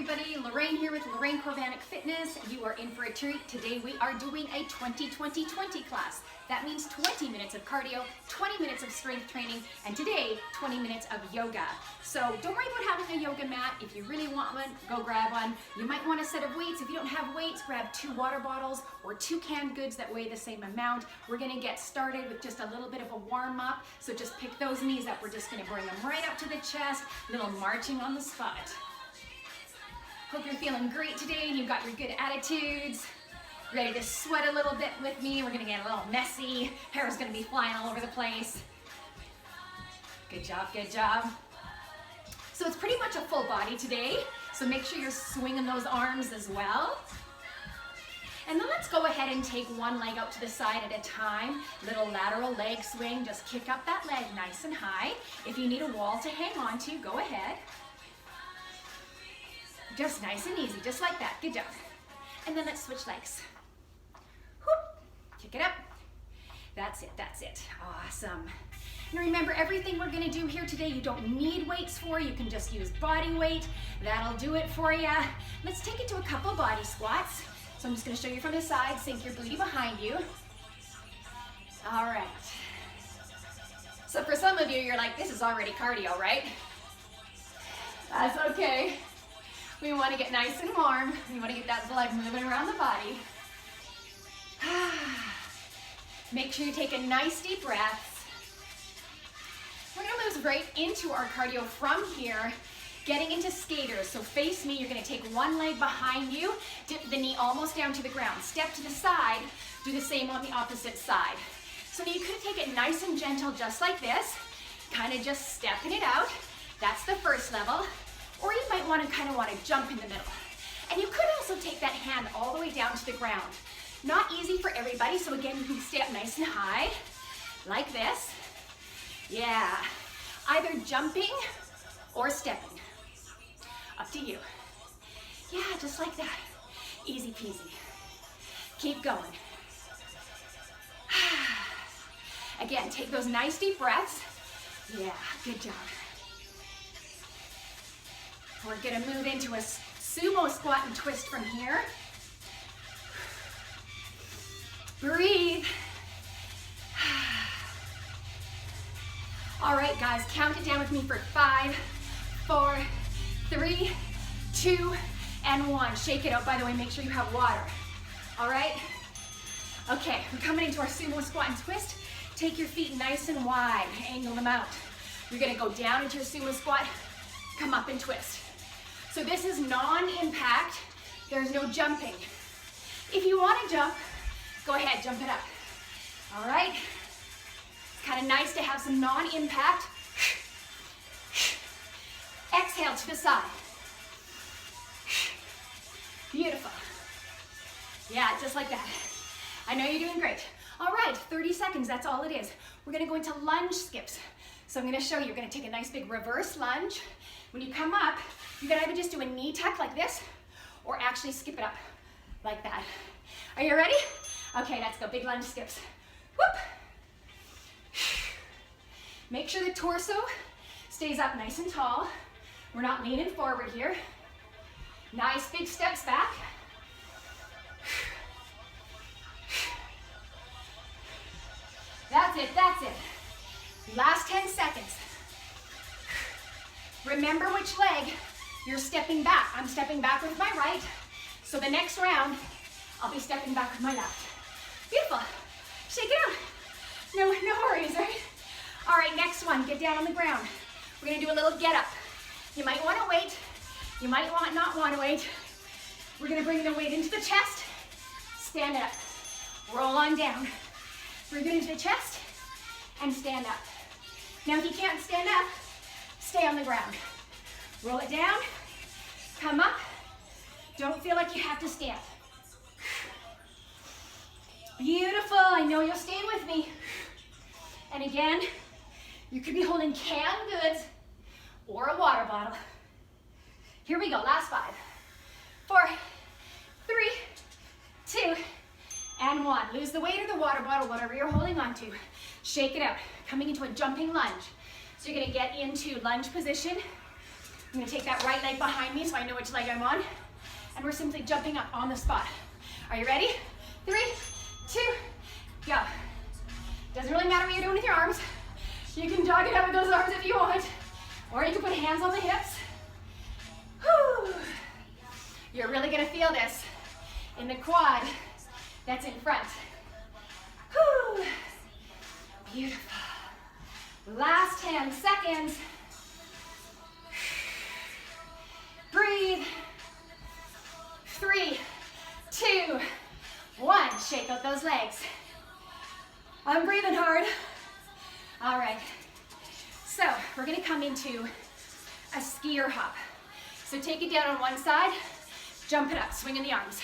everybody, Lorraine here with Lorraine Fitness. You are in for a treat. Today we are doing a 20-20-20 class. That means 20 minutes of cardio, 20 minutes of strength training, and today 20 minutes of yoga. So don't worry about having a yoga mat. If you really want one, go grab one. You might want a set of weights. If you don't have weights, grab 2 water bottles or 2 canned goods that weigh the same amount. We're gonna get started with just a little bit of a warm up. So just pick those knees up. We're just gonna bring them right up to the chest, little marching on the spot. Hope you're feeling great today and you've got your good attitudes. Ready to sweat a little bit with me. We're gonna get a little messy. Hair's gonna be flying all over the place. Good job, good job. So it's pretty much a full body today. So make sure you're swinging those arms as well. And then let's go ahead and take one leg out to the side at a time. Little lateral leg swing. Just kick up that leg nice and high. If you need a wall to hang on to, go ahead. Just nice and easy, just like that. Good job. And then let's switch legs. Whoop. Kick it up. That's it, that's it. Awesome. And remember, everything we're gonna do here today, you don't need weights for. You can just use body weight. That'll do it for you. Let's take it to a couple body squats. So I'm just gonna show you from the side. Sink your booty behind you. All right. So for some of you, you're like, this is already cardio, right? That's okay. We want to get nice and warm. We want to get that blood moving around the body. Make sure you take a nice deep breath. We're going to move right into our cardio from here, getting into skaters. So face me, you're going to take one leg behind you, dip the knee almost down to the ground. Step to the side, do the same on the opposite side. So now you could take it nice and gentle just like this, kind of just stepping it out. That's the first level. Or you might want to jump in the middle. And you could also take that hand all the way down to the ground. Not easy for everybody, so again, you can stay up nice and high, like this. Yeah, either jumping or stepping. Up to you. Yeah, just like that. Easy peasy. Keep going. Again, take those nice deep breaths. Yeah, good job. We're gonna move into a sumo squat and twist from here. Breathe. All right, guys, count it down with me for 5, 4, 3, 2, and 1. Shake it out. By the way, make sure you have water. All right? Okay, we're coming into our sumo squat and twist. Take your feet nice and wide. Angle them out. You're gonna go down into your sumo squat, come up and twist. So this is non-impact. There's no jumping. If you want to jump, go ahead, jump it up. All right? It's kind of nice to have some non-impact. Exhale to the side. Beautiful. Yeah, just like that. I know you're doing great. All right, 30 seconds, that's all it is. We're gonna go into lunge skips. So I'm gonna show you, you're gonna take a nice big reverse lunge. When you come up, you can either just do a knee tuck like this, or actually skip it up like that. Are you ready? Okay, let's go, big lunge skips. Whoop. Make sure the torso stays up nice and tall. We're not leaning forward here. Nice big steps back. That's it, that's it. Last 10 seconds. Remember which leg you're stepping back. I'm stepping back with my right. So the next round, I'll be stepping back with my left. Beautiful. Shake it out. No worries, right? All right, next one, get down on the ground. We're gonna do a little get up. You might wanna wait. You might not wanna wait. We're gonna bring the weight into the chest. Stand up. Roll on down. Bring it into the chest and stand up. Now if you can't stand up, stay on the ground. Roll it down, come up. Don't feel like you have to stand. Beautiful, I know you'll stay with me. And again, you could be holding canned goods or a water bottle. Here we go, last 5, 4, 3, 2, and 1. Lose the weight of the water bottle, whatever you're holding on to. Shake it out, coming into a jumping lunge. So you're gonna get into lunge position, I'm gonna take that right leg behind me so I know which leg I'm on. And we're simply jumping up on the spot. Are you ready? 3, 2, go. Doesn't really matter what you're doing with your arms. You can jog it out with those arms if you want. Or you can put hands on the hips. Whew. You're really gonna feel this in the quad that's in front. Whew. Beautiful. Last 10 seconds. Breathe. 3, 2, 1. Shake out those legs. I'm breathing hard. All right. So we're gonna come into a skier hop. So take it down on one side, jump it up, swinging the arms.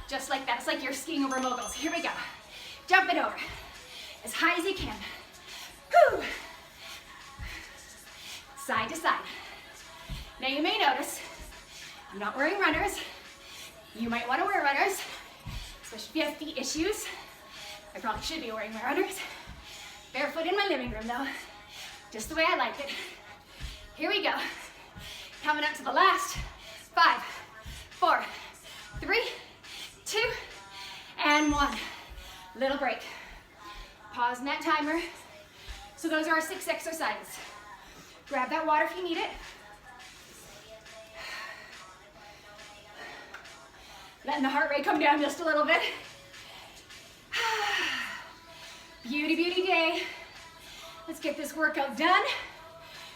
Just like that. It's like you're skiing over moguls. Here we go. Jump it over as high as you can. Whew. Side to side. Now you may notice I'm not wearing runners. You might want to wear runners, especially if you have feet issues. I probably should be wearing my runners. Barefoot in my living room though. Just the way I like it. Here we go. Coming up to the last 5, 4, 3, 2, and 1. Little break. Pause in that timer. So those are our 6 exercises. Grab that water if you need it. Letting the heart rate come down just a little bit. Beauty, beauty day. Let's get this workout done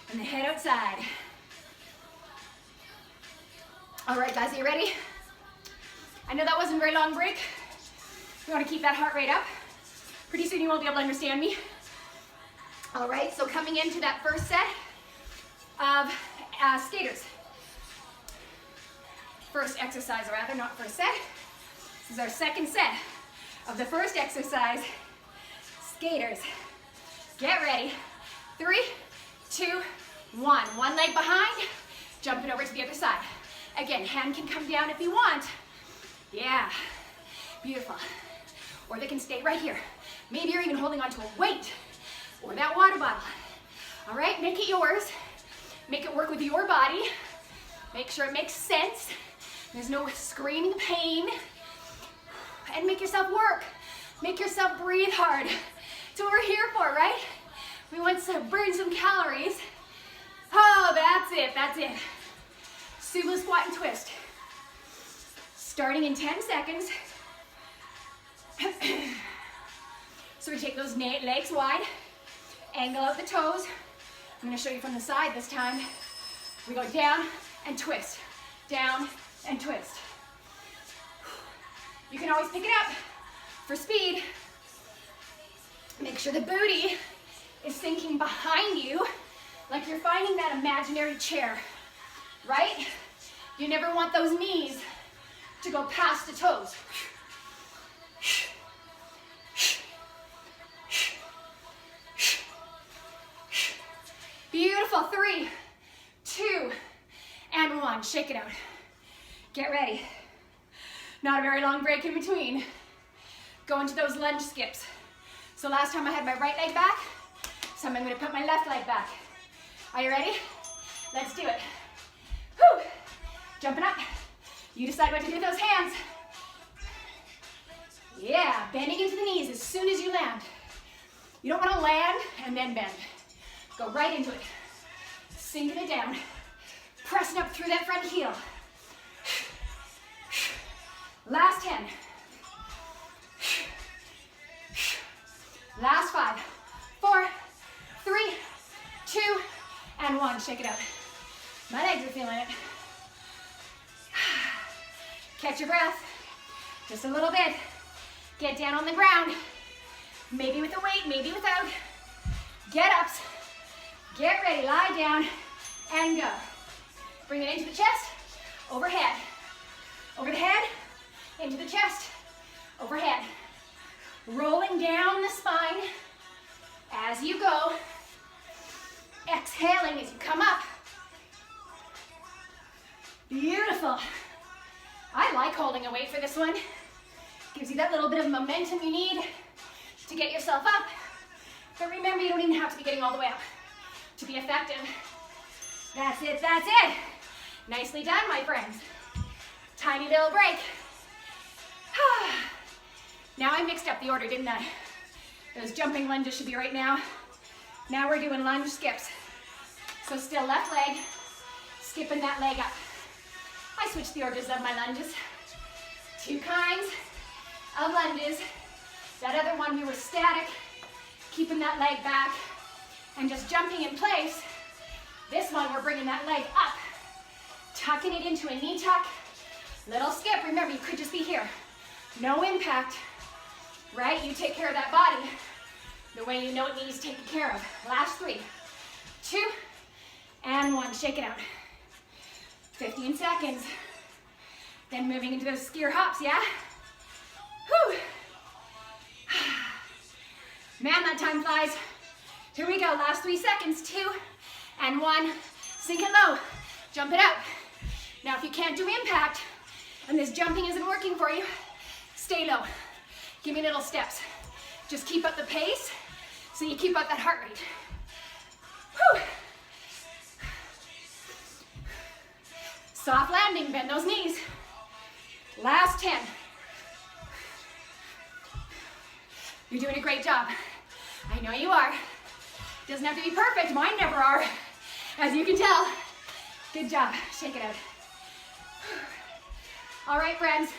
and then head outside. All right, guys, are you ready? I know that wasn't a very long break. You want to keep that heart rate up. Pretty soon you won't be able to understand me. All right, so coming into that first set of skaters. First exercise, or rather, not first set. This is our second set of the first exercise, skaters. Get ready. 3, 2, 1. One leg behind, jump it over to the other side. Again, hand can come down if you want. Yeah, beautiful. Or they can stay right here. Maybe you're even holding onto a weight or that water bottle. All right, make it yours. Make it work with your body. Make sure it makes sense. There's no screaming pain. And make yourself work. Make yourself breathe hard. That's what we're here for, right? We want to burn some calories. Oh, that's it, that's it. Sumo squat and twist. Starting in 10 seconds. So we take those legs wide, angle out the toes. I'm gonna show you from the side this time. We go down and twist, down and twist. You can always pick it up for speed. Make sure the booty is sinking behind you like you're finding that imaginary chair, right? You never want those knees to go past the toes. Beautiful. 3, 2, and 1. Shake it out. Get ready. Not a very long break in between. Go into those lunge skips. So last time I had my right leg back, so I'm going to put my left leg back. Are you ready? Let's do it. Whew. Jumping up. You decide what to do with those hands. Yeah, bending into the knees as soon as you land. You don't want to land and then bend. Go right into it. Sinking it down. Pressing up through that front heel. Last 10. Last 5, 4, 3, 2, and 1. Shake it out. My legs are feeling it. Catch your breath. Just a little bit. Get down on the ground. Maybe with a weight, maybe without. Get ups. Get ready. Lie down and go. Bring it into the chest. Overhead. Over the head. Into the chest. Overhead. Rolling down the spine as you go. Exhaling as you come up. Beautiful. I like holding a weight for this one. Gives you that little bit of momentum you need to get yourself up. But remember, you don't even have to be getting all the way up to be effective. That's it, that's it. Nicely done, my friends. Tiny little break. Now I mixed up the order, didn't I? Those jumping lunges should be right now. Now we're doing lunge skips. So still left leg, skipping that leg up. I switched the orders of my lunges. Two kinds of lunges. That other one we were static, keeping that leg back and just jumping in place. This one we're bringing that leg up, tucking it into a knee tuck. Little skip, remember you could just be here. No impact, right? You take care of that body the way you know it needs taken care of. Last 3, 2, and 1. Shake it out. 15 seconds. Then moving into those skier hops, yeah? Whew. Man, that time flies. Here we go, last 3 seconds. 2 and 1. Sink it low, jump it out. Now if you can't do impact and this jumping isn't working for you, stay low. Give me little steps. Just keep up the pace so you keep up that heart rate. Whew. Soft landing, bend those knees. Last 10. You're doing a great job. I know you are. Doesn't have to be perfect, mine never are, as you can tell. Good job, shake it out. All right, friends,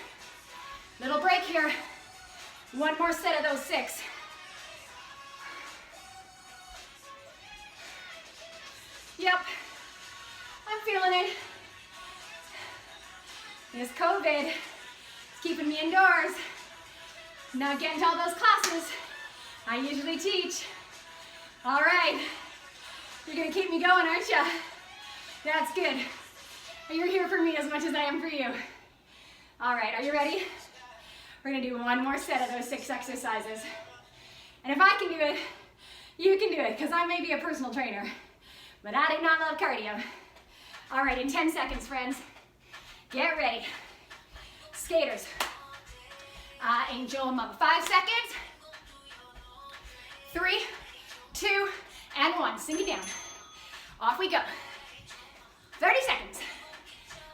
little break here. One more set of those 6. Yep, I'm feeling it. This COVID is keeping me indoors. Not getting to all those classes I usually teach. All right, you're gonna keep me going, aren't you? That's good. You're here for me as much as I am for you. All right, are you ready? We're gonna do one more set of those 6 exercises. And if I can do it, you can do it, because I may be a personal trainer, but I do not love cardio. All right, in 10 seconds, friends, get ready. Skaters, angel mama. 5 seconds. 3, 2, and 1. Sink it down. Off we go. 30 seconds.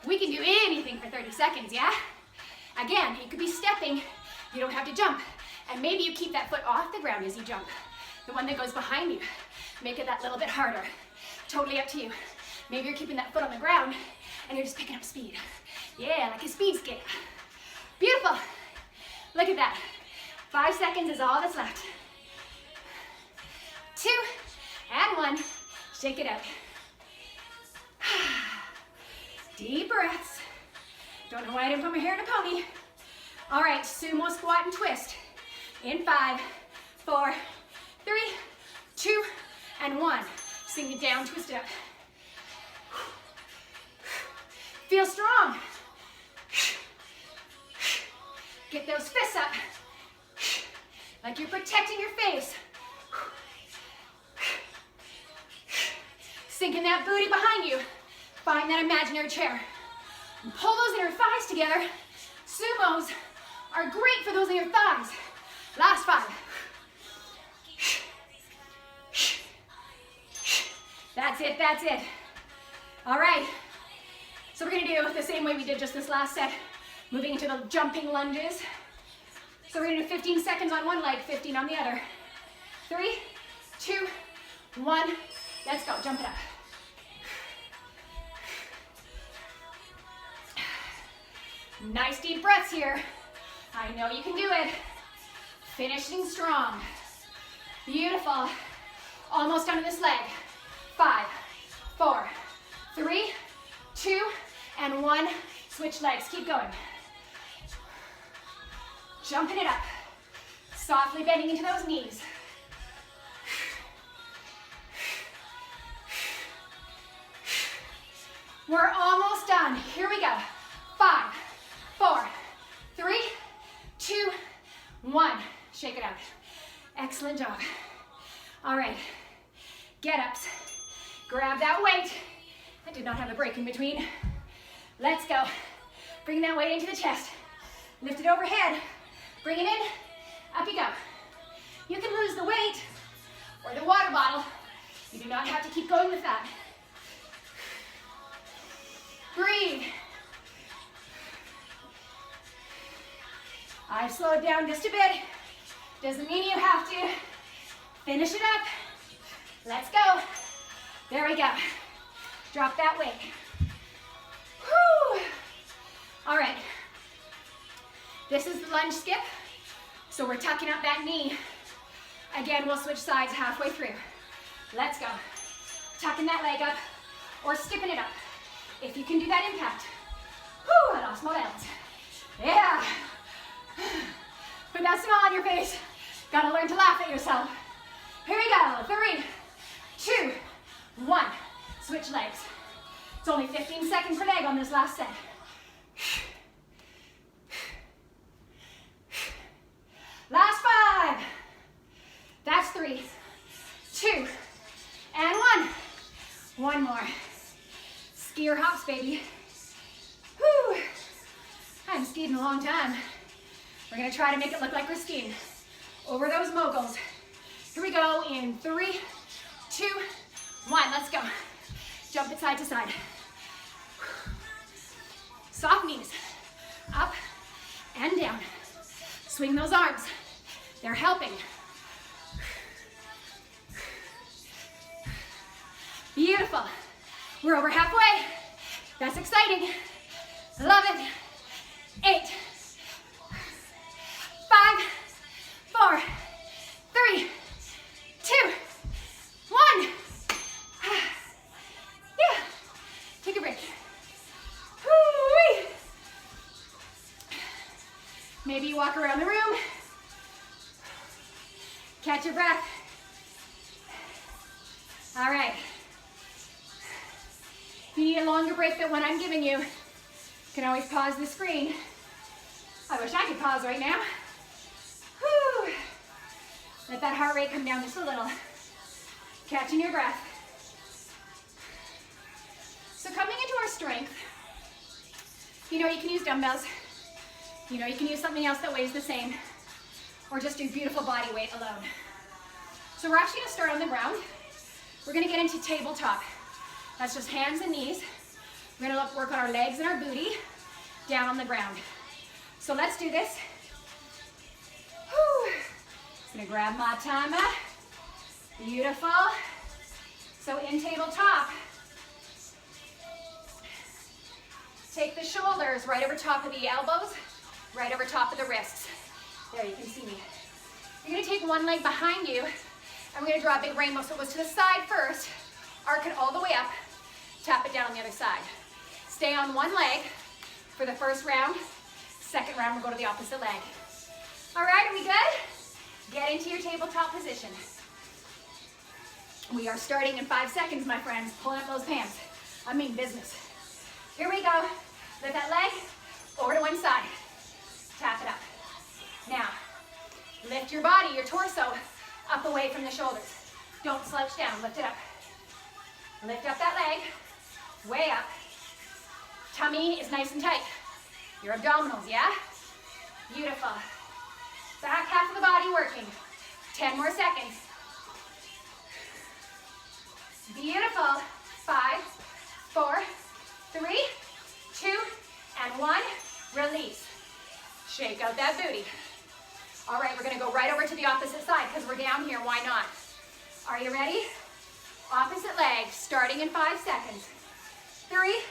We can do anything for 30 seconds, yeah? Again, you could be stepping. You don't have to jump. And maybe you keep that foot off the ground as you jump. The one that goes behind you. Make it that little bit harder. Totally up to you. Maybe you're keeping that foot on the ground and you're just picking up speed. Yeah, like a speed skate. Beautiful. Look at that. 5 seconds is all that's left. 2 and 1. Shake it out. Deep breaths. Don't know why I didn't put my hair in a pony. All right, sumo squat and twist. In 5, 4, 3, 2, and 1. Sink it down, twist it up. Feel strong. Get those fists up. Like you're protecting your face. Sinking that booty behind you. Find that imaginary chair. And pull those inner thighs together. Sumos are great for those inner thighs. Last 5. That's it, that's it. All right. So we're gonna do the same way we did just this last set. Moving into the jumping lunges. So we're gonna do 15 seconds on one leg, 15 on the other. 3, 2, 1. Let's go, jump it up. Nice deep breaths here. I know you can do it. Finishing strong. Beautiful. Almost done with this leg. 5, 4, 3, 2, and 1. Switch legs, keep going. Jumping it up. Softly bending into those knees. We're almost done. Here we go. 5, 4, 3, 2, 1. Shake it out. Excellent job. All right. Get ups. Grab that weight. I did not have a break in between. Let's go. Bring that weight into the chest. Lift it overhead. Bring it in. Up you go. You can lose the weight or the water bottle. You do not have to keep going with that. slow it down just a bit. Doesn't mean you have to. Finish it up. Let's go. There we go. Drop that weight. Whew. All right. This is the lunge skip. So we're tucking up that knee. Again, we'll switch sides halfway through. Let's go. Tucking that leg up or skipping it up. If you can do that impact. Whew, I lost my balance. Yeah. Put that smile on your face. Gotta learn to laugh at yourself. Here we go. 3, 2, 1. Switch legs. It's only 15 seconds per leg on this last set. Last 5. That's 3, 2, and 1. One more. Skier hops, baby. Whew. I haven't skied in a long time. We're gonna try to make it look like we're skiing over those moguls. Here we go in 3, 2, 1. Let's go. Jump it side to side. Soft knees. Up and down. Swing those arms. They're helping. Beautiful. We're over halfway. That's exciting. Love it. 8, 5, 4, 3, 2, 1. Yeah. Take a break. Woo-wee. Maybe you walk around the room. Catch your breath. All right. If you need a longer break than what I'm giving you, you can always pause the screen. I wish I could pause right now. Whew. Let that heart rate come down just a little. Catching your breath. So coming into our strength, you can use dumbbells. You can use something else that weighs the same, or just do beautiful body weight alone. So we're actually gonna start on the ground. We're gonna get into tabletop. That's just hands and knees. We're gonna work on our legs and our booty down on the ground. So let's do this. Whew. Just gonna grab my timer. Beautiful. So in tabletop, take the shoulders right over top of the elbows, right over top of the wrists. There, you can see me. You're gonna take one leg behind you, and we're gonna draw a big rainbow. So it goes to the side first, arc it all the way up, tap it down on the other side. Stay on one leg for the first round. Second round, we'll go to the opposite leg. All right, are we good? Get into your tabletop position. We are starting in 5 seconds, my friends. Pulling up those pants. I mean business. Here we go. Lift that leg over to one side. Tap it up. Now, lift your body, your torso, up away from the shoulders. Don't slouch down, lift it up. Lift up that leg, way up. Tummy is nice and tight. Your abdominals, yeah? Beautiful. Back half of the body working. 10 more seconds. Beautiful. 5, 4, 3, 2, and 1. Release. Shake out that booty. All right, we're gonna go right over to the opposite side because we're down here, why not? Are you ready? Opposite leg, starting in 5 seconds. 3,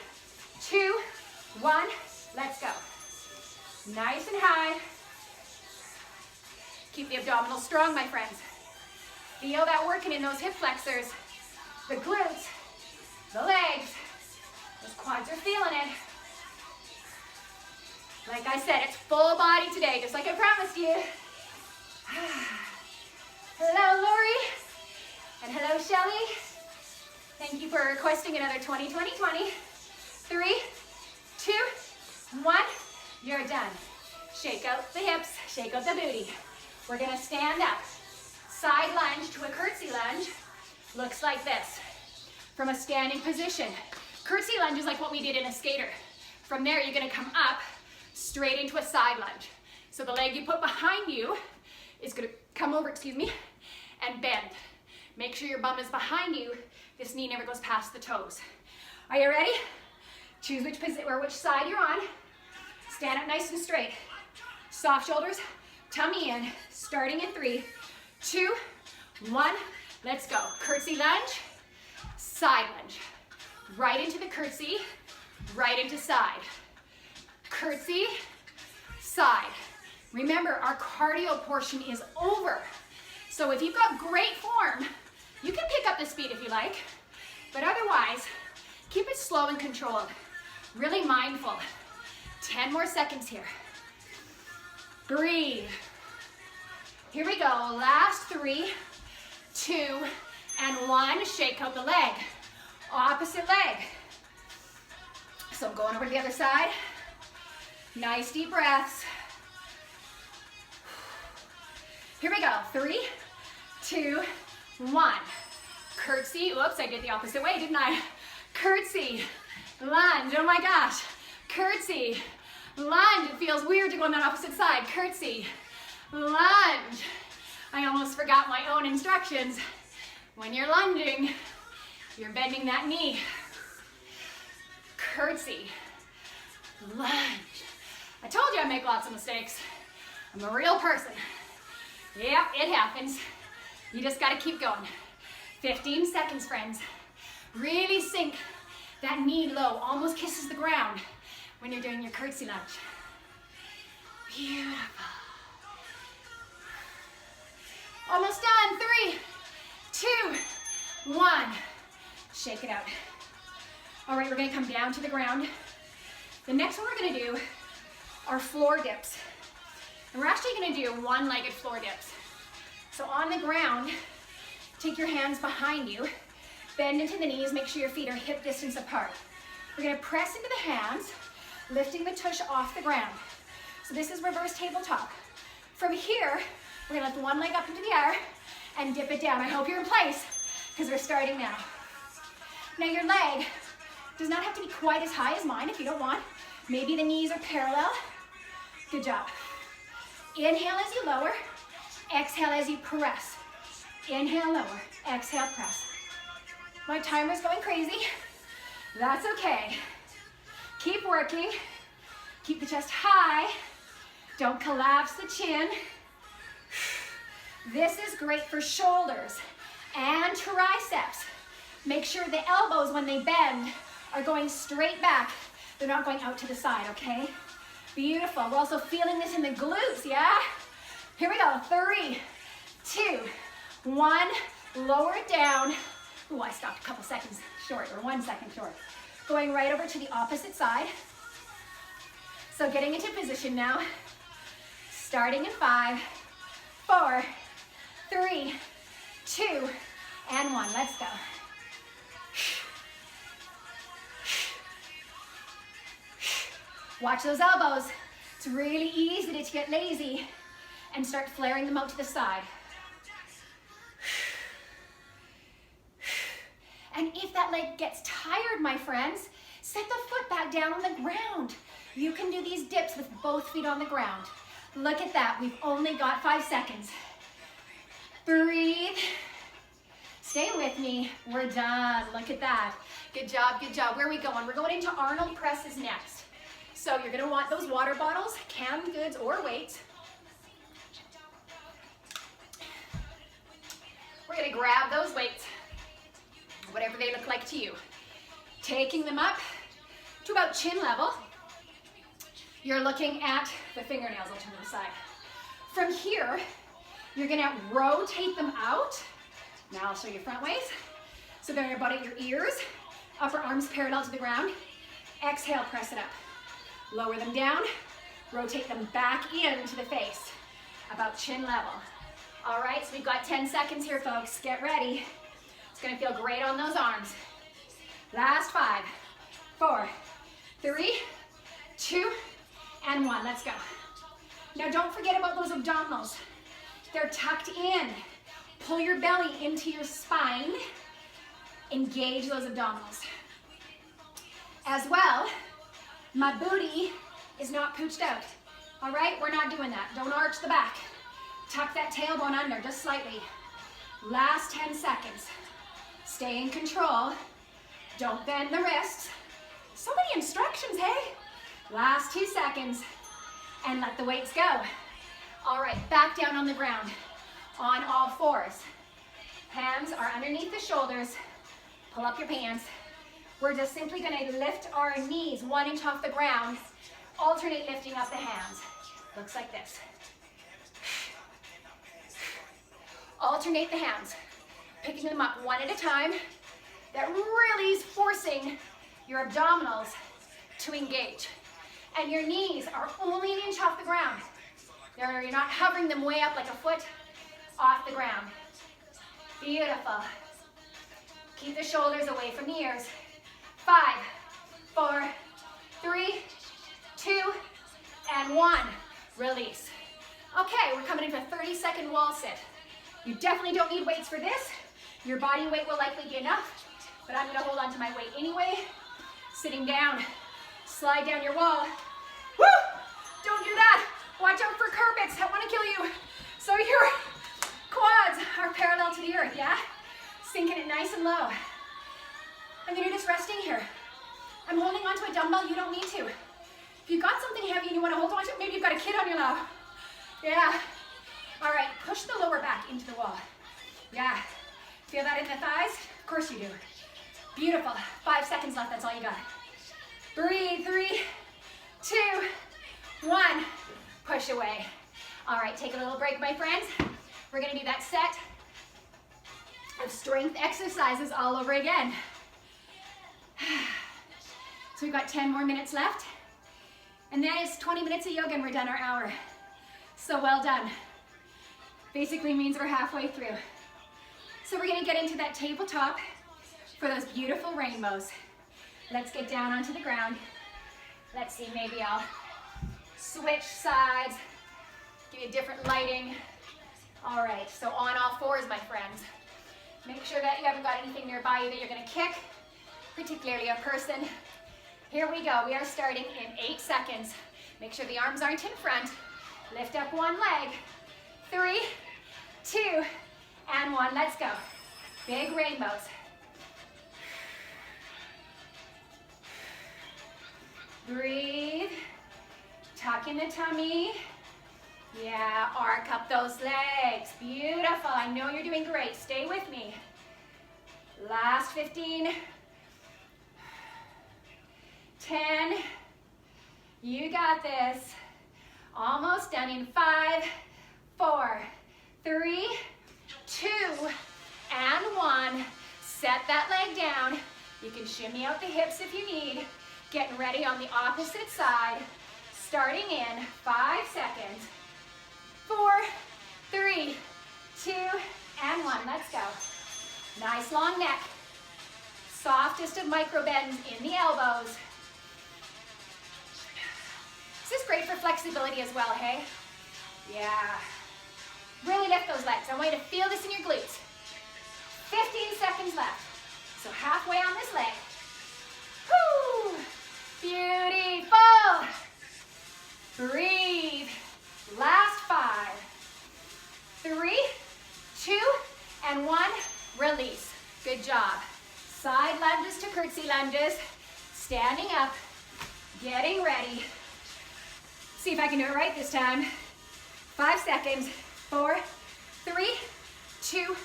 2, 1, let's go. Nice and high. Keep the abdominals strong, my friends. Feel that working in those hip flexors, the glutes, the legs. Those quads are feeling it. Like I said, it's full body today, just like I promised you. Hello, Lori. And hello, Shelly. Thank you for requesting another 20-20-20. 3, 2, 1. You're done. Shake out the hips, shake out the booty. We're gonna stand up. Side lunge to a curtsy lunge. Looks like this. From a standing position. Curtsy lunge is like what we did in a skater. From there, you're gonna come up straight into a side lunge. So the leg you put behind you is gonna come over, and bend. Make sure your bum is behind you. This knee never goes past the toes. Are you ready? Choose which side you're on. Stand up nice and straight. Soft shoulders, tummy in, starting in 3, 2, 1, let's go. Curtsy lunge, side lunge. Right into the curtsy, right into side. Curtsy, side. Remember, our cardio portion is over. So if you've got great form, you can pick up the speed if you like, but otherwise, keep it slow and controlled. Really mindful. 10 more seconds here. Breathe. Here we go. Last 3, 2, and 1. Shake out the leg. Opposite leg. So I'm going over to the other side. Nice deep breaths. Here we go. 3, 2, 1. Curtsy. Oops, I did the opposite way, didn't I? Curtsy. Lunge. Oh my gosh. Curtsy. Lunge. It feels weird to go on that opposite side. Curtsy. Lunge. I almost forgot my own instructions. When you're lunging, you're bending that knee. Curtsy. Lunge. I told you I make lots of mistakes. I'm a real person. Yeah, it happens. You just gotta keep going. 15 seconds, friends. Really sink that knee low, almost kisses the ground when you're doing your curtsy lunge. Beautiful. Almost done. 3, 2, 1. Shake it out. All right, we're gonna come down to the ground. The next one we're gonna do are floor dips. And we're actually gonna do one-legged floor dips. So on the ground, take your hands behind you, bend into the knees, make sure your feet are hip distance apart. We're gonna press into the hands, lifting the tush off the ground. So this is reverse tabletop. From here, we're gonna lift one leg up into the air and dip it down. I hope you're in place, because we're starting now. Now your leg does not have to be quite as high as mine if you don't want. Maybe the knees are parallel. Good job. Inhale as you lower, exhale as you press. Inhale, lower, exhale, press. My timer's going crazy. That's okay. Keep working. Keep the chest high. Don't collapse the chin. This is great for shoulders and triceps. Make sure the elbows, when they bend, are going straight back. They're not going out to the side, okay? Beautiful. We're also feeling this in the glutes, yeah? Here we go. 3, 2, 1. Lower it down. Ooh, I stopped a couple seconds short, or 1 second short. Going right over to the opposite side. So getting into position now. Starting in 5, 4, 3, 2, and 1. Let's go. Watch those elbows. It's really easy to get lazy and start flaring them out to the side. And if that leg gets tired, my friends, set the foot back down on the ground. You can do these dips with both feet on the ground. Look at that. We've only got 5 seconds. Breathe. Stay with me. We're done. Look at that. Good job, good job. Where are we going? We're going into Arnold presses next. So you're going to want those water bottles, canned goods or weights. We're going to grab those weights, whatever they look like to you. Taking them up to about chin level. You're looking at the fingernails. I'll turn to the side. From here, you're going to rotate them out. Now I'll show you front ways. So they're about at your ears, upper arms parallel to the ground. Exhale, press it up. Lower them down, rotate them back into the face, about chin level. All right, so we've got 10 seconds here, folks. Get ready. It's gonna feel great on those arms. Last 5, 4, 3, 2, and 1. Let's go. Now don't forget about those abdominals. They're tucked in. Pull your belly into your spine. Engage those abdominals. As well, my booty is not pooched out. All right, we're not doing that. Don't arch the back. Tuck that tailbone under just slightly. Last 10 seconds. Stay in control. Don't bend the wrists. So many instructions, hey? Last 2 seconds. and let the weights go. All right, back down on the ground, on all fours. Hands are underneath the shoulders. Pull up your pants. We're just simply gonna lift our knees 1 inch off the ground, alternate lifting up the hands. Looks like this. Alternate the hands, picking them up one at a time. That really is forcing your abdominals to engage. And your knees are only 1 inch off the ground. You're not hovering them way up like a foot off the ground. Beautiful. Keep the shoulders away from the ears. 5, 4, 3, 2, and 1. Release. Okay, we're coming into a 30-second wall sit. You definitely don't need weights for this. Your body weight will likely be enough, but I'm gonna hold on to my weight anyway. Sitting down, slide down your wall. Woo! Don't do that. Watch out for carpets, I wanna kill you. So your quads are parallel to the earth, yeah? Sinking it nice and low. I'm gonna just resting here. I'm holding onto a dumbbell, you don't need to. If you've got something heavy and you wanna hold on to it, maybe you've got a kid on your lap. Yeah. All right, push the lower back into the wall. Yeah. Feel that in the thighs? Of course you do. Beautiful. 5 seconds left, that's all you got. Breathe, 3, 2, 1. Push away. All right, take a little break, my friends. We're gonna do that set of strength exercises all over again. So we've got 10 more minutes left. And that is 20 minutes of yoga and we're done our hour. So well done. Basically means we're halfway through. So we're gonna get into that tabletop for those beautiful rainbows. Let's get down onto the ground. Let's see, maybe I'll switch sides, give you different lighting. All right, so on all fours, my friends. Make sure that you haven't got anything nearby you that you're gonna kick, particularly a person. Here we go, we are starting in 8 seconds. Make sure the arms aren't in front. Lift up one leg. 3, 2, and 1, let's go. Big rainbows. Breathe, tuck in the tummy. Yeah, arc up those legs. Beautiful, I know you're doing great. Stay with me. Last 15. 10. You got this. Almost done in 5, 4, 3, 2, and 1. Set that leg down. You can shimmy out the hips if you need. Getting ready on the opposite side. Starting in 5 seconds. 4, 3, 2, and 1. Let's go. Nice long neck. Softest of micro bends in the elbows. This is great for flexibility as well, hey? Yeah. Really lift those legs. I want you to feel this in your glutes. 15 seconds left. So halfway on this leg. Woo! Beautiful. Breathe. Last 5, 3, 2, and 1. Release. Good job. Side lunges to curtsy lunges. Standing up. Getting ready. See if I can do it right this time. 5 seconds. 4, 3, 2,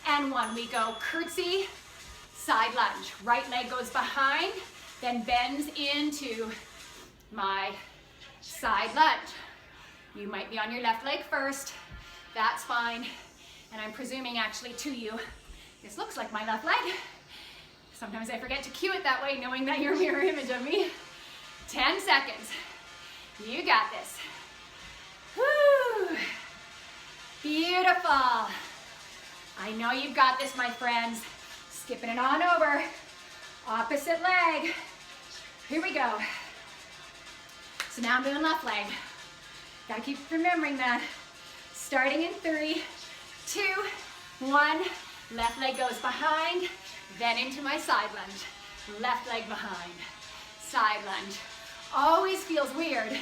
and 1. We go curtsy, side lunge. Right leg goes behind, then bends into my side lunge. You might be on your left leg first. That's fine. And I'm presuming actually to you, this looks like my left leg. Sometimes I forget to cue it that way, knowing that you're a mirror image of me. 10 seconds. You got this. Woo! Beautiful. I know you've got this, my friends. Skipping it on over. Opposite leg. Here we go. So now I'm doing left leg. Gotta keep remembering that. Starting in 3, 2, 1. Left leg goes behind, then into my side lunge. Left leg behind, side lunge. Always feels weird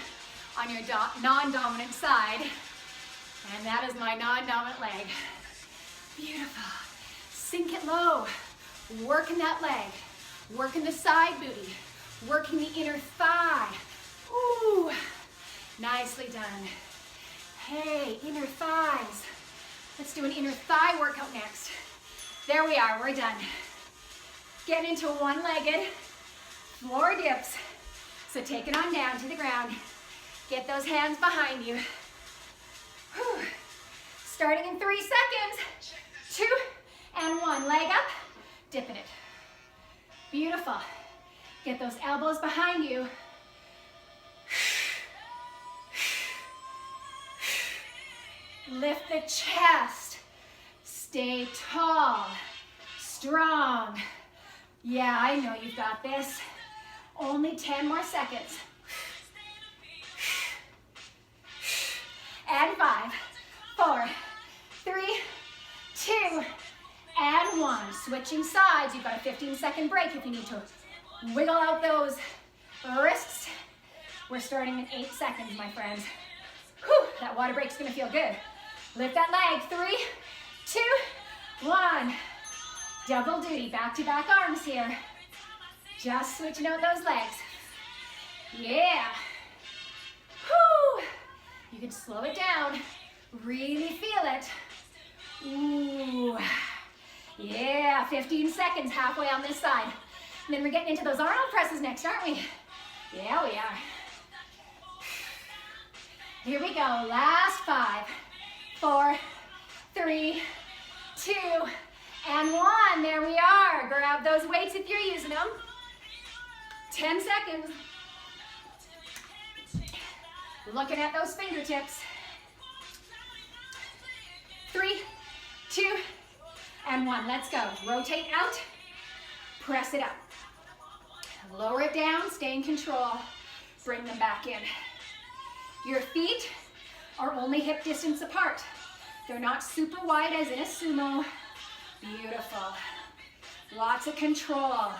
on your non-dominant side. And that is my non-dominant leg. Beautiful. Sink it low. Working that leg. Working the side booty. Working the inner thigh. Ooh. Nicely done. Hey, inner thighs. Let's do an inner thigh workout next. There we are, we're done. Get into one-legged floor dips. So take it on down to the ground. Get those hands behind you. Whew. Starting in 3 seconds. 2 and 1. Leg up, dipping it. Beautiful. Get those elbows behind you. Lift the chest. Stay tall, strong. Yeah, I know you've got this. Only 10 more seconds. And 5, 4, 3, 2, and 1. Switching sides. You've got a 15-second break if you need to wiggle out those wrists. We're starting in 8 seconds, my friends. Whew, that water break's gonna feel good. Lift that leg. 3, 2, 1. Double duty, back-to-back arms here. Just switching out those legs. Yeah. Whew. You can slow it down. Really feel it. Ooh. Yeah, 15 seconds, halfway on this side. And then we're getting into those Arnold presses next, aren't we? Yeah, we are. Here we go. Last 5, 4, 3, 2, and 1. There we are. Grab those weights if you're using them. 10 seconds. Looking at those fingertips. 3, 2, and 1. Let's go. Rotate out. Press it up. Lower it down. Stay in control. Bring them back in. Your feet are only hip distance apart. They're not super wide as in a sumo. Beautiful. Lots of control.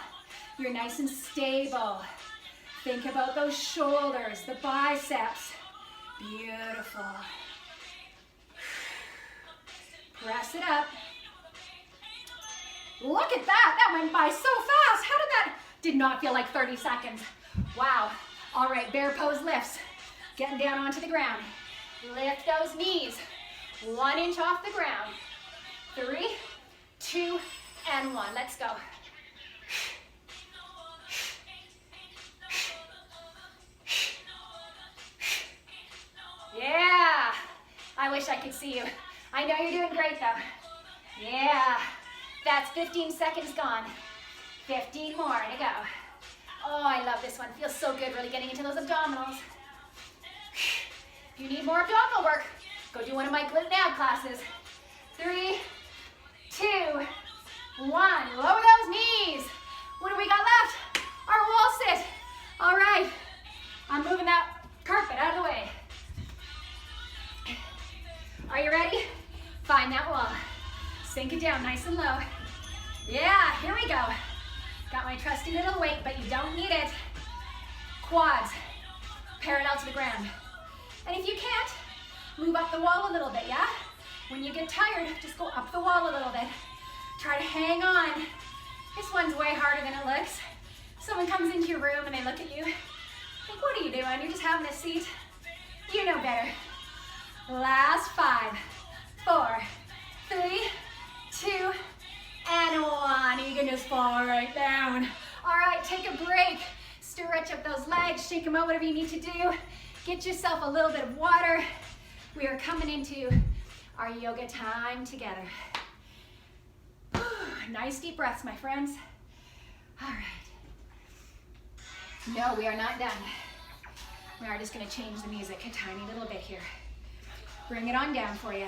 You're nice and stable. Think about those shoulders, the biceps. Beautiful. Press it up. Look at that. That went by so fast. How did that? Did not feel like 30 seconds. Wow. All right, bear pose lifts. Getting down onto the ground. Lift those knees. 1 inch off the ground. 3, 2, and 1. Let's go. Yeah. I wish I could see you. I know you're doing great though. Yeah. That's 15 seconds gone. 15 more to go. Oh, I love this one. Feels so good really getting into those abdominals. If you need more abdominal work, go do one of my glute nav classes. 3, 2, 1. Lower those knees. What do we got left? Our wall sit. All right. I'm moving that carpet out of the way. Are you ready? Find that wall. Sink it down nice and low. Yeah, here we go. Got my trusty little weight, but you don't need it. Quads, parallel to the ground. And if you can't, move up the wall a little bit, yeah? When you get tired, just go up the wall a little bit. Try to hang on. This one's way harder than it looks. Someone comes into your room and they look at you. Like, what are you doing? You're just having a seat. You know better. Last 5, 4, 3, 2, and 1. You can just fall right down. All right, take a break. Stretch up those legs, shake them out, whatever you need to do. Get yourself a little bit of water. We are coming into our yoga time together. Nice deep breaths, my friends. All right. No, we are not done. We are just going to change the music a tiny little bit here. Bring it on down for you.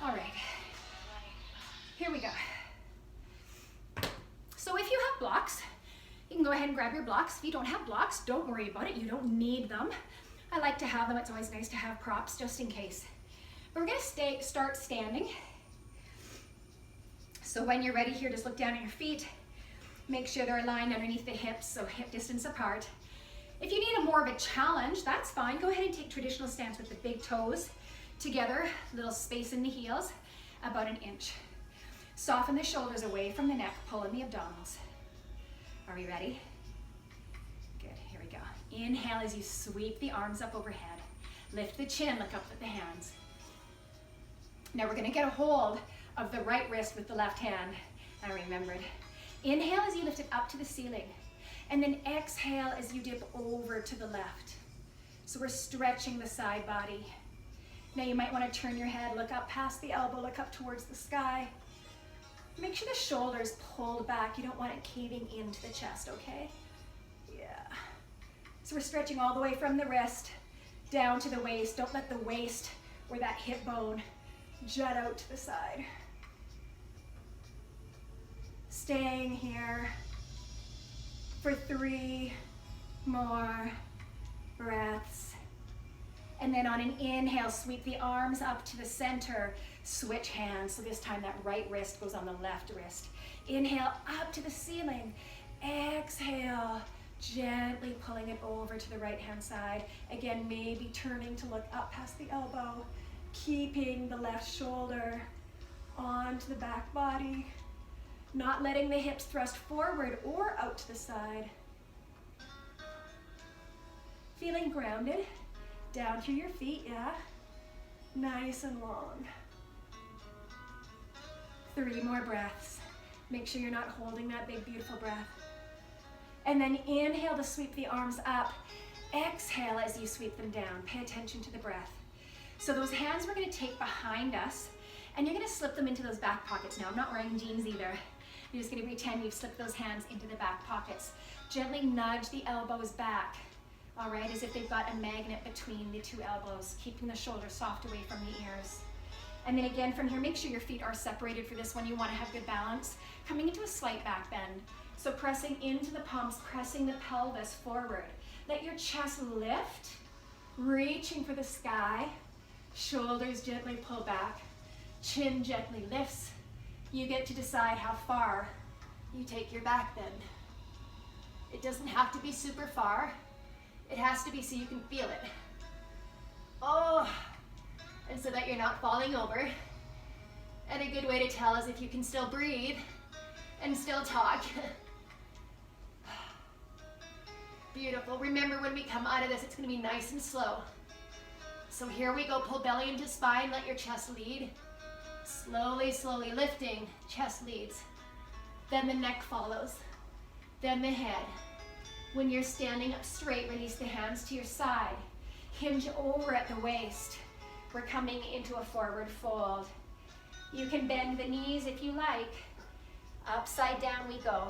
All right. Here we go. So if you have blocks, you can go ahead and grab your blocks. If you don't have blocks, don't worry about it. You don't need them. I like to have them. It's always nice to have props just in case. But we're going to start standing. So when you're ready here, just look down at your feet. Make sure they're aligned underneath the hips, so hip distance apart. If you need a more of a challenge, that's fine. Go ahead and take traditional stance with the big toes together, little space in the heels, about 1 inch. Soften the shoulders away from the neck, pull in the abdominals. Are we ready? Good, here we we go. Inhale as you sweep the arms up overhead. Lift the chin, look up at the hands. Now we're gonna get a hold of the right wrist with the left hand. I remembered. Inhale as you lift it up to the ceiling. And then exhale as you dip over to the left. So we're stretching the side body. Now you might want to turn your head, look up past the elbow, look up towards the sky. Make sure the shoulder's pulled back. You don't want it caving into the chest, okay? Yeah. So we're stretching all the way from the wrist down to the waist. Don't let the waist or that hip bone jut out to the side. Staying here for 3 more breaths. And then on an inhale, sweep the arms up to the center, switch hands. So this time that right wrist goes on the left wrist. Inhale up to the ceiling. Exhale, gently pulling it over to the right hand side. Again, maybe turning to look up past the elbow, keeping the left shoulder onto the back body, not letting the hips thrust forward or out to the side. Feeling grounded. Down through your feet, yeah? Nice and long. 3 more breaths. Make sure you're not holding that big, beautiful breath. And then inhale to sweep the arms up. Exhale as you sweep them down. Pay attention to the breath. So those hands we're gonna take behind us, and you're gonna slip them into those back pockets. Now, I'm not wearing jeans either. You're just gonna pretend you've slipped those hands into the back pockets. Gently nudge the elbows back. All right, as if they've got a magnet between the 2 elbows, keeping the shoulders soft away from the ears. And then again from here, make sure your feet are separated for this one. You want to have good balance. Coming into a slight back bend. So pressing into the palms, pressing the pelvis forward. Let your chest lift, reaching for the sky. Shoulders gently pull back. Chin gently lifts. You get to decide how far you take your back bend. It doesn't have to be super far. It has to be so you can feel it. Oh, and so that you're not falling over. And a good way to tell is if you can still breathe and still talk. Beautiful. Remember, when we come out of this, it's gonna be nice and slow. So here we go, pull belly into spine, let your chest lead. Slowly, slowly lifting, chest leads. Then the neck follows, then the head. When you're standing up straight, release the hands to your side. Hinge over at the waist. We're coming into a forward fold. You can bend the knees if you like. Upside down we go.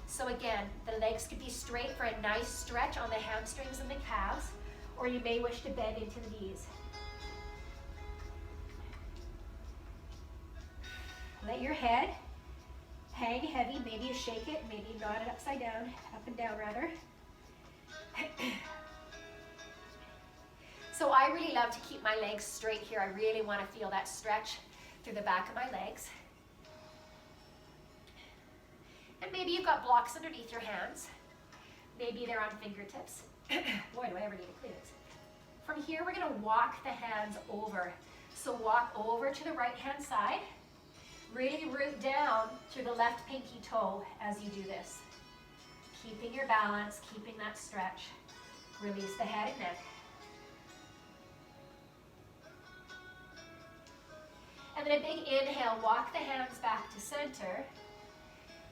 So again, the legs could be straight for a nice stretch on the hamstrings and the calves, or you may wish to bend into the knees. Let your head hang heavy. Maybe you shake it, maybe you nod it upside down, up and down rather. So I really love to keep my legs straight here. I really want to feel that stretch through the back of my legs. And maybe you've got blocks underneath your hands. Maybe they're on fingertips. Boy, do I ever need to clean this. From here, we're going to walk the hands over. So walk over to the right-hand side. Really root down through the left pinky toe as you do this. Keeping your balance, keeping that stretch. Release the head and neck. And then a big inhale, walk the hands back to center.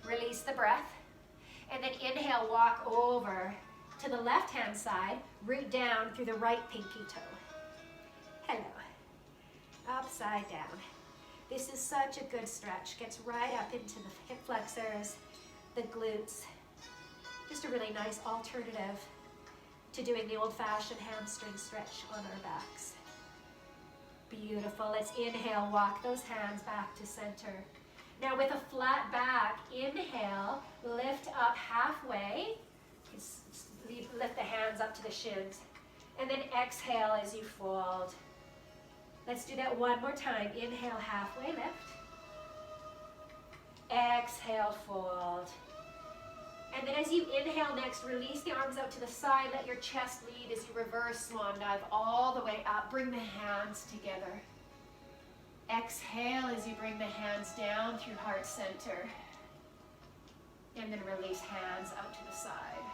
Release the breath. And then inhale, walk over to the left-hand side. Root down through the right pinky toe. Hello. Upside down. This is such a good stretch. Gets right up into the hip flexors, the glutes. Just a really nice alternative to doing the old-fashioned hamstring stretch on our backs. Beautiful. Let's inhale, walk those hands back to center. Now with a flat back, inhale, lift up halfway. Lift the hands up to the shins. And then exhale as you fold. Let's do that one more time. Inhale, halfway lift. Exhale, fold. And then as you inhale next, release the arms out to the side. Let your chest lead as you reverse swan dive all the way up. Bring the hands together. Exhale as you bring the hands down through heart center. And then release hands out to the side.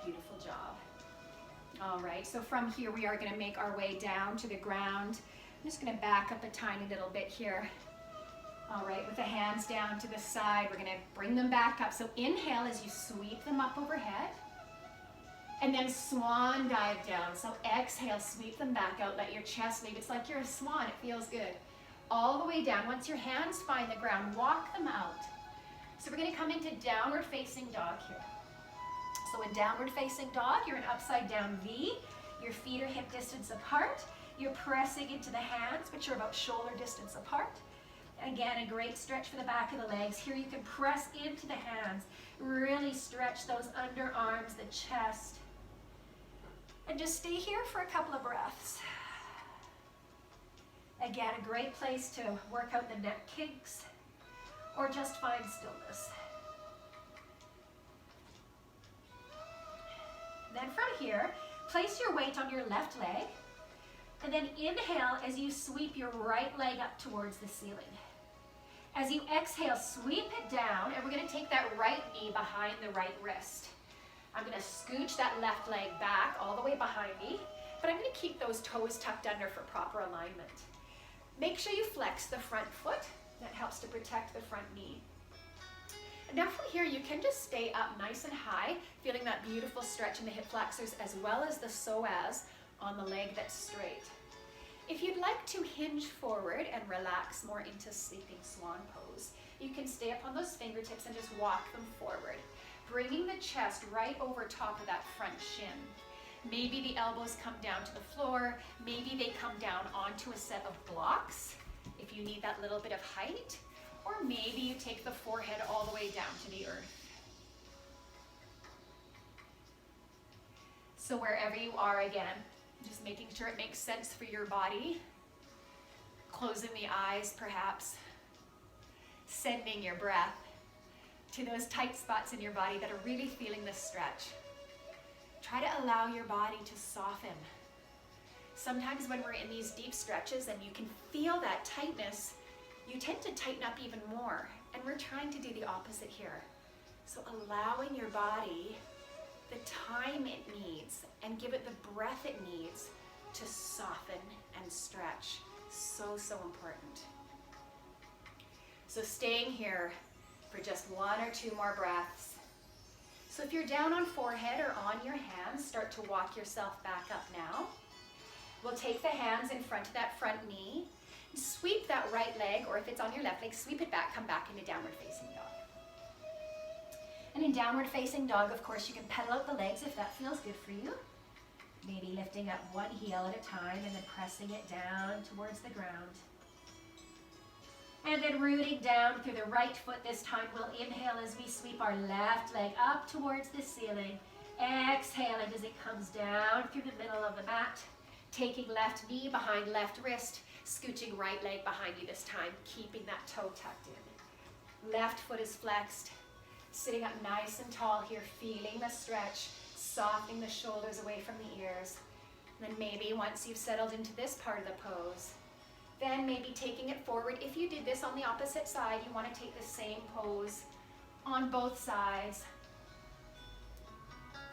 Beautiful. Beautiful job. All right, so from here we are going to make our way down to the ground. I'm just going to back up a tiny little bit here. All right, with the hands down to the side, we're going to bring them back up. So inhale as you sweep them up overhead. And then swan dive down. So exhale, sweep them back out, let your chest leave. It's like you're a swan, it feels good. All the way down. Once your hands find the ground, walk them out. So we're going to come into downward facing dog here. So in downward facing dog, you're in upside down V. Your feet are hip distance apart. You're pressing into the hands, but you're about shoulder distance apart. Again, a great stretch for the back of the legs. Here you can press into the hands. Really stretch those underarms, the chest. And just stay here for a couple of breaths. Again, a great place to work out the neck kinks or just find stillness. Then from here, place your weight on your left leg and then inhale as you sweep your right leg up towards the ceiling. As you exhale, sweep it down, and we're going to take that right knee behind the right wrist. I'm going to scooch that left leg back all the way behind me, but I'm going to keep those toes tucked under for proper alignment. Make sure you flex the front foot. That helps to protect the front knee. And now from here, you can just stay up nice and high, feeling that beautiful stretch in the hip flexors as well as the psoas on the leg that's straight. If you'd like to hinge forward and relax more into sleeping swan pose, you can stay up on those fingertips and just walk them forward, bringing the chest right over top of that front shin. Maybe the elbows come down to the floor, maybe they come down onto a set of blocks if you need that little bit of height, or maybe you take the forehead all the way down to the earth. So wherever you are, again, just making sure it makes sense for your body. Closing the eyes, perhaps. Sending your breath to those tight spots in your body that are really feeling this stretch. Try to allow your body to soften. Sometimes when we're in these deep stretches and you can feel that tightness, you tend to tighten up even more. And we're trying to do the opposite here. So allowing your body the time it needs and give it the breath it needs to soften and stretch. So, so important. So staying here for just 1 or 2 more breaths. So if you're down on forehead or on your hands, start to walk yourself back up now. We'll take the hands in front of that front knee, and sweep that right leg, or if it's on your left leg, sweep it back, come back into downward facing dog. And in downward facing dog, of course, you can pedal out the legs if that feels good for you. Maybe lifting up one heel at a time and then pressing it down towards the ground. And then rooting down through the right foot this time. We'll inhale as we sweep our left leg up towards the ceiling. Exhaling as it comes down through the middle of the mat. Taking left knee behind left wrist. Scooching right leg behind you this time. Keeping that toe tucked in. Left foot is flexed. Sitting up nice and tall here, feeling the stretch, softening the shoulders away from the ears. And then maybe once you've settled into this part of the pose, then maybe taking it forward. If you did this on the opposite side, you want to take the same pose on both sides.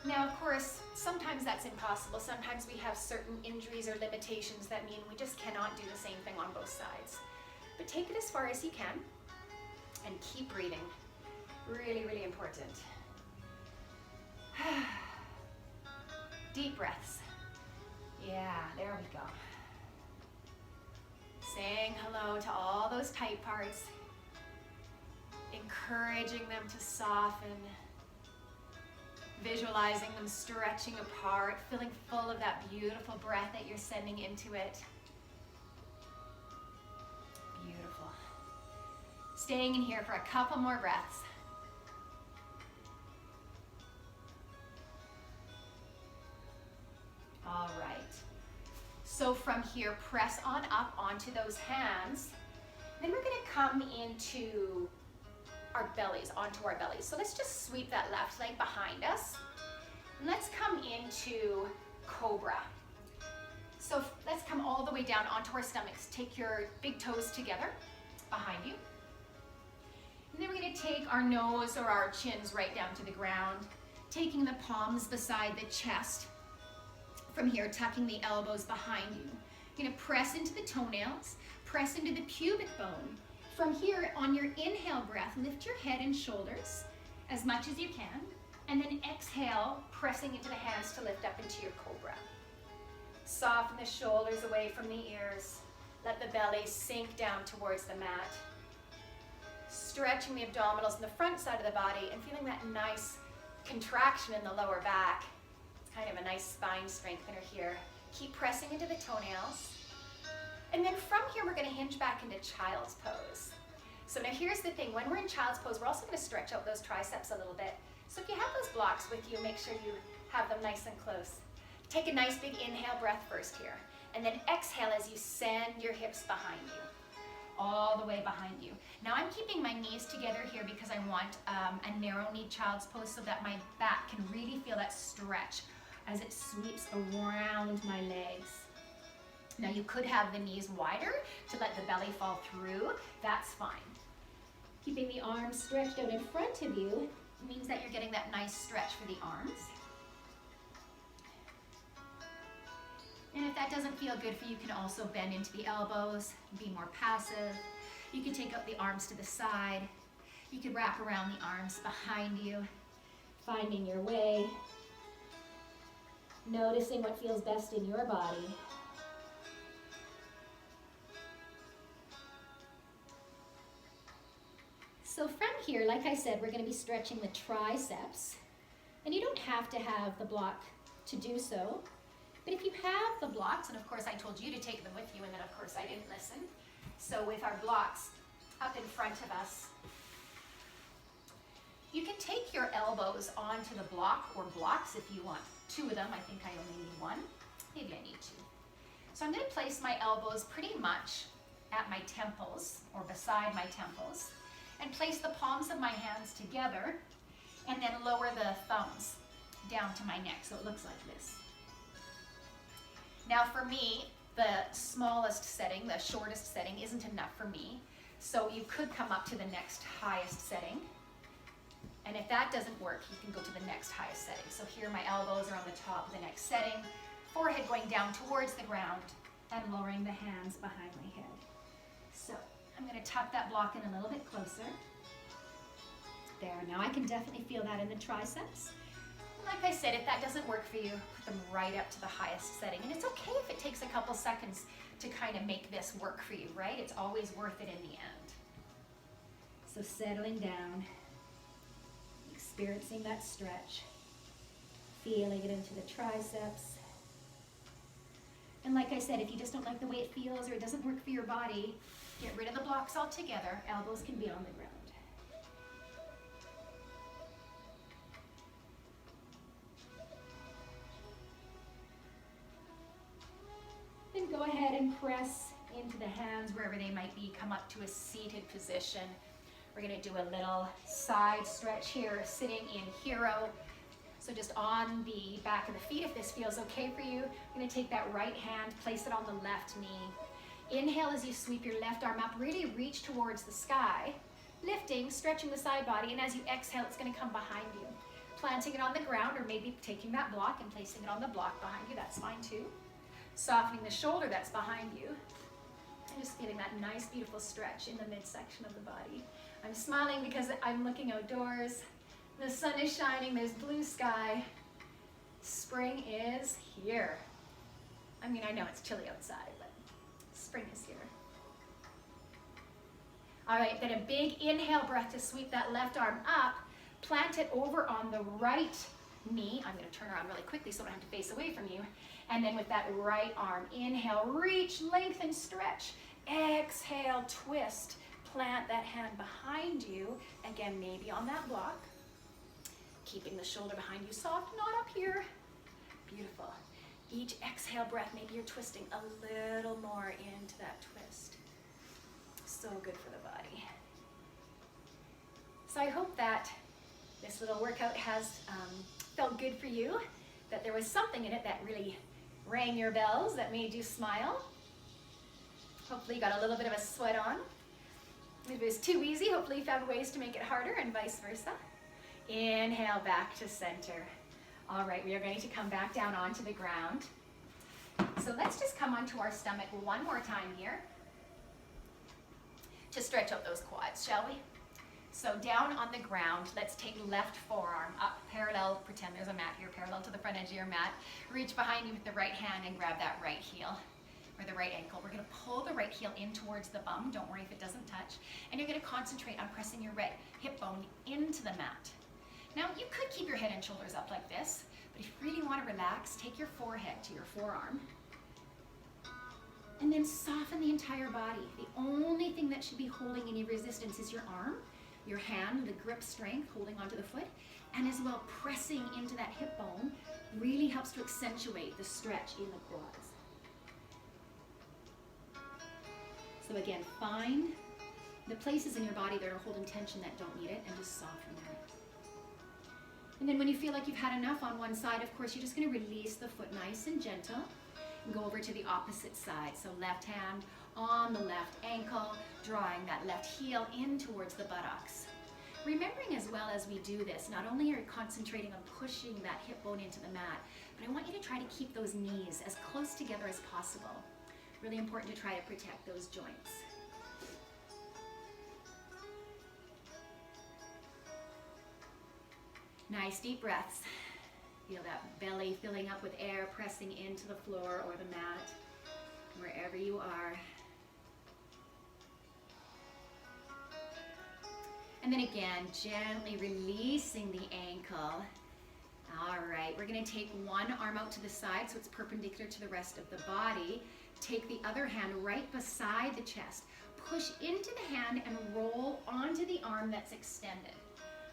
Now, of course, sometimes that's impossible. Sometimes we have certain injuries or limitations that mean we just cannot do the same thing on both sides. But take it as far as you can and keep breathing. Really, really important. Deep breaths. Yeah, there we go. Saying hello to all those tight parts. Encouraging them to soften. Visualizing them stretching apart, feeling full of that beautiful breath that you're sending into it. Beautiful. Staying in here for a couple more breaths. All right. So from here, press on up onto those hands. Then we're going to come into our bellies, onto our bellies. So let's just sweep that left leg behind us. And let's come into cobra. So let's come all the way down onto our stomachs. Take your big toes together behind you. And then we're going to take our nose or our chins right down to the ground. taking the palms beside the chest. From here, tucking the elbows behind you. You're gonna press into the toenails, press into the pubic bone. From here, on your inhale breath, lift your head and shoulders as much as you can, and then exhale, pressing into the hands to lift up into your cobra. Soften the shoulders away from the ears. Let the belly sink down towards the mat. Stretching the abdominals in the front side of the body and feeling that nice contraction in the lower back. It's kind of a nice spine strengthener here. Keep pressing into the toenails. And then from here, we're gonna hinge back into child's pose. So now here's the thing, when we're in child's pose, we're also gonna stretch out those triceps a little bit. So if you have those blocks with you, make sure you have them nice and close. Take a nice big inhale breath first here, and then exhale as you send your hips behind you, all the way behind you. Now I'm keeping my knees together here because I want a narrow knee child's pose so that my back can really feel that stretch as it sweeps around my legs. Now you could have the knees wider to let the belly fall through, that's fine. Keeping the arms stretched out in front of you means that you're getting that nice stretch for the arms. And if that doesn't feel good for you, you can also bend into the elbows, be more passive. You can take out the arms to the side. You can wrap around the arms behind you, finding your way, noticing what feels best in your body. So from here, like I said, we're going to be stretching the triceps. And you don't have to have the block to do so. But if you have the blocks, and of course I told you to take them with you, and then of course I didn't listen. So with our blocks up in front of us, you can take your elbows onto the block or blocks if you want. 2 of them, I think I only need 1. Maybe I need 2. So I'm going to place my elbows pretty much at my temples or beside my temples and place the palms of my hands together and then lower the thumbs down to my neck so it looks like this. Now for me, the smallest setting, the shortest setting isn't enough for me. So you could come up to the next highest setting. And if that doesn't work, you can go to the next highest setting. So here my elbows are on the top of the next setting, forehead going down towards the ground and lowering the hands behind my head. So I'm gonna tuck that block in a little bit closer. There, now I can definitely feel that in the triceps. Like I said, if that doesn't work for you, put them right up to the highest setting. And it's okay if it takes a couple seconds to kind of make this work for you, right? It's always worth it in the end. So settling down, experiencing that stretch, feeling it into the triceps. And like I said, if you just don't like the way it feels or it doesn't work for your body, get rid of the blocks altogether. Elbows can be on the ground. Then go ahead and press into the hands wherever they might be. Come up to a seated position. We're going to do a little side stretch here, sitting in hero. So just on the back of the feet, if this feels okay for you, I'm going to take that right hand, place it on the left knee. Inhale as you sweep your left arm up, really reach towards the sky, lifting, stretching the side body, and as you exhale, it's going to come behind you. Planting it on the ground, or maybe taking that block and placing it on the block behind you, that's fine too. Softening the shoulder that's behind you, and just feeling that nice, beautiful stretch in the midsection of the body. I'm smiling because I'm looking outdoors. The sun is shining, there's blue sky. Spring is here. I mean, I know it's chilly outside, but spring is here. All right, then a big inhale breath to sweep that left arm up. Plant it over on the right knee. I'm going to turn around really quickly so I don't have to face away from you. And then with that right arm, inhale, reach, lengthen, stretch. Exhale, twist. Plant that hand behind you. Again, maybe on that block. Keeping the shoulder behind you soft, not up here. Beautiful. Each exhale breath, maybe you're twisting a little more into that twist. So good for the body. So I hope that this little workout has felt good for you, that there was something in it that really rang your bells, that made you smile. Hopefully you got a little bit of a sweat on. If it was too easy, hopefully you found ways to make it harder and vice versa. Inhale back to center. All right, we are going to come back down onto the ground. So let's just come onto our stomach one more time here to stretch out those quads, shall we? So down on the ground, let's take left forearm up, parallel, pretend there's a mat here, parallel to the front edge of your mat. Reach behind you with the right hand and grab that right heel or the right ankle. We're gonna pull the right heel in towards the bum. Don't worry if it doesn't touch. And you're gonna concentrate on pressing your right hip bone into the mat. Now you could keep your head and shoulders up like this, but if you really wanna relax, take your forehead to your forearm and then soften the entire body. The only thing that should be holding any resistance is your arm, your hand, the grip strength, holding onto the foot, and as well pressing into that hip bone really helps to accentuate the stretch in the quads. So again, find the places in your body that are holding tension that don't need it and just soften that. And then when you feel like you've had enough on one side, of course, you're just gonna release the foot nice and gentle and go over to the opposite side. So left hand on the left ankle, drawing that left heel in towards the buttocks. Remembering as well as we do this, not only are you concentrating on pushing that hip bone into the mat, but I want you to try to keep those knees as close together as possible. Really important to try to protect those joints. Nice deep breaths. Feel that belly filling up with air, pressing into the floor or the mat, wherever you are. And then again, gently releasing the ankle. All right, we're gonna take one arm out to the side so it's perpendicular to the rest of the body. Take the other hand right beside the chest. Push into the hand and roll onto the arm that's extended.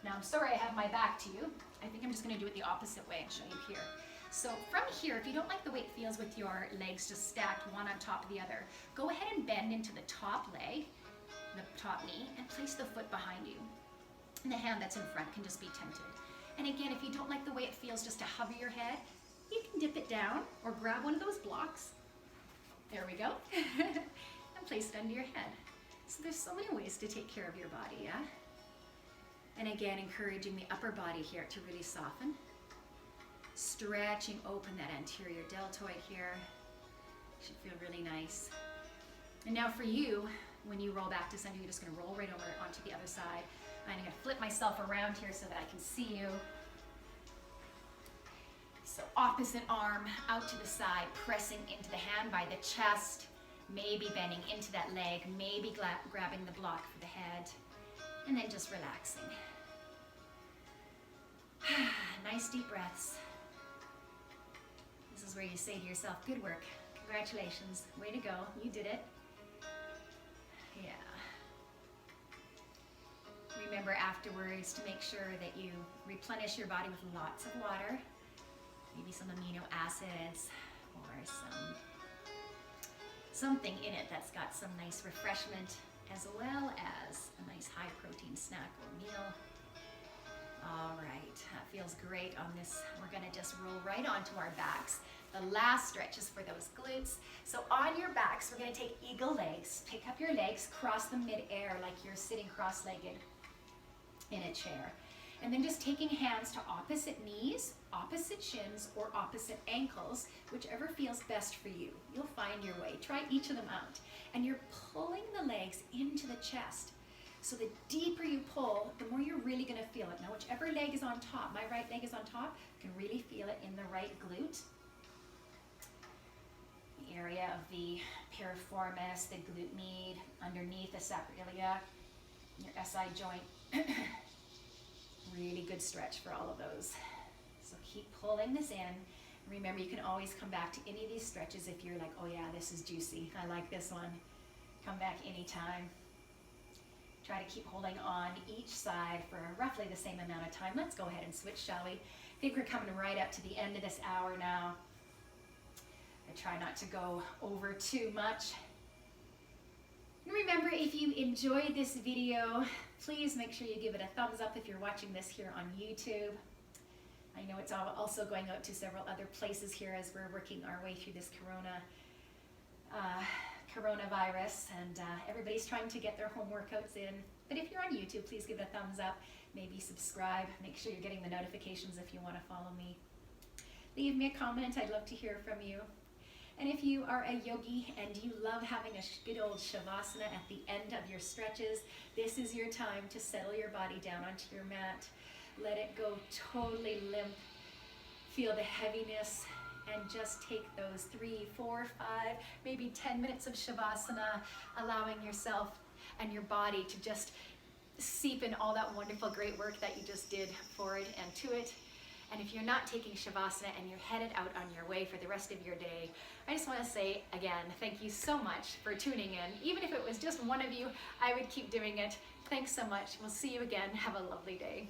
Now, I'm sorry I have my back to you. I think I'm just gonna do it the opposite way and show you here. So from here, if you don't like the way it feels with your legs just stacked one on top of the other, go ahead and bend into the top leg, the top knee, and place the foot behind you. And the hand that's in front can just be tented. And again, if you don't like the way it feels just to hover your head, you can dip it down or grab one of those blocks. There we go. And place it under your head. So there's so many ways to take care of your body, yeah? And again, encouraging the upper body here to really soften. Stretching open that anterior deltoid here. Should feel really nice. And now for you, when you roll back to center, you're just gonna roll right over onto the other side. I'm gonna flip myself around here so that I can see you. So opposite arm out to the side, pressing into the hand by the chest, maybe bending into that leg, maybe grabbing the block for the head, and then just relaxing. Nice deep breaths. This is where you say to yourself, good work, congratulations, way to go, you did it. Yeah. Remember afterwards to make sure that you replenish your body with lots of water, maybe some amino acids or something in it that's got some nice refreshment, as well as a nice high protein snack or meal. All right, that feels great on this. We're gonna just roll right onto our backs. The last stretch is for those glutes. So on your backs, we're gonna take eagle legs. Pick up your legs, cross them mid-air like you're sitting cross-legged in a chair. And then just taking hands to opposite knees, opposite shins, or opposite ankles, whichever feels best for you. You'll find your way. Try each of them out. And you're pulling the legs into the chest. So the deeper you pull, the more you're really gonna feel it. Now, whichever leg is on top, my right leg is on top, you can really feel it in the right glute. The area of the piriformis, the glute med, underneath the sacroiliac, your SI joint. Really good stretch for all of those. So keep pulling this in. Remember, you can always come back to any of these stretches if you're like, oh yeah, this is juicy, I like this one. Come back anytime. Try to keep holding on each side for roughly the same amount of time. Let's go ahead and switch, shall we? I think we're coming right up to the end of this hour now. I try not to go over too much. And remember, if you enjoyed this video, please make sure you give it a thumbs up if you're watching this here on YouTube. I know it's also going out to several other places here as we're working our way through this coronavirus, and everybody's trying to get their home workouts in. But if you're on YouTube, please give it a thumbs up, maybe subscribe, make sure you're getting the notifications if you want to follow me. Leave me a comment, I'd love to hear from you. And if you are a yogi and you love having a good old shavasana at the end of your stretches, this is your time to settle your body down onto your mat. Let it go totally limp. Feel the heaviness and just take those 3, 4, 5, maybe 10 minutes of shavasana, allowing yourself and your body to just seep in all that wonderful, great work that you just did for it and to it. And if you're not taking shavasana and you're headed out on your way for the rest of your day, I just want to say again, thank you so much for tuning in. Even if it was just one of you, I would keep doing it. Thanks so much. We'll see you again. Have a lovely day.